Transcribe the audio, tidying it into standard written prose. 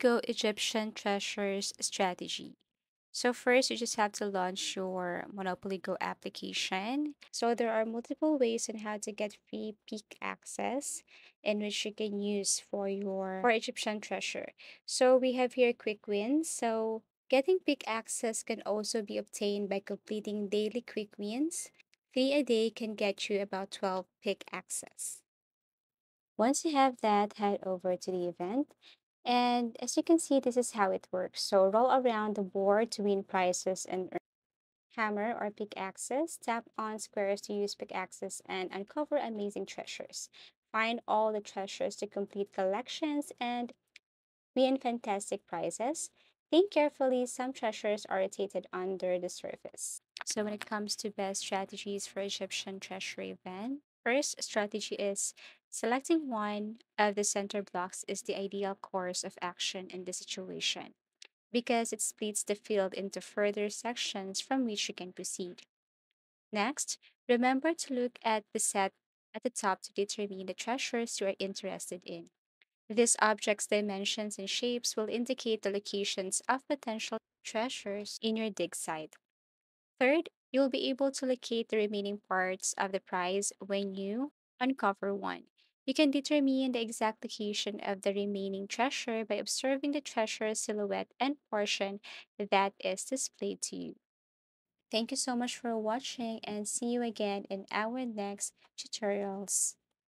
go Egyptian treasures strategy. So first, you just have to launch your Monopoly Go application. So there are multiple ways on how to get free peak access in which you can use for Egyptian treasure. So we have here quick wins. So getting peak access can also be obtained by completing daily quick wins. 3 a day can get you about 12 peak access. Once you have that, head over to the event. And as you can see, this is how it works. So roll around the board to win prizes and earn hammer or pickaxes. Tap on squares to use pickaxes and uncover amazing treasures. Find all the treasures to complete collections and win fantastic prizes. Think carefully, some treasures are rotated under the surface. So when it comes to best strategies for Egyptian treasure event, first strategy is selecting one of the center blocks is the ideal course of action in the situation because it splits the field into further sections from which you can proceed. Next, remember to look at the set at the top to determine the treasures you are interested in. These objects' dimensions and shapes will indicate the locations of potential treasures in your dig site. Third, you'll be able to locate the remaining parts of the prize when you uncover one. You can determine the exact location of the remaining treasure by observing the treasure silhouette and portion that is displayed to you. Thank you so much for watching and see you again in our next tutorials.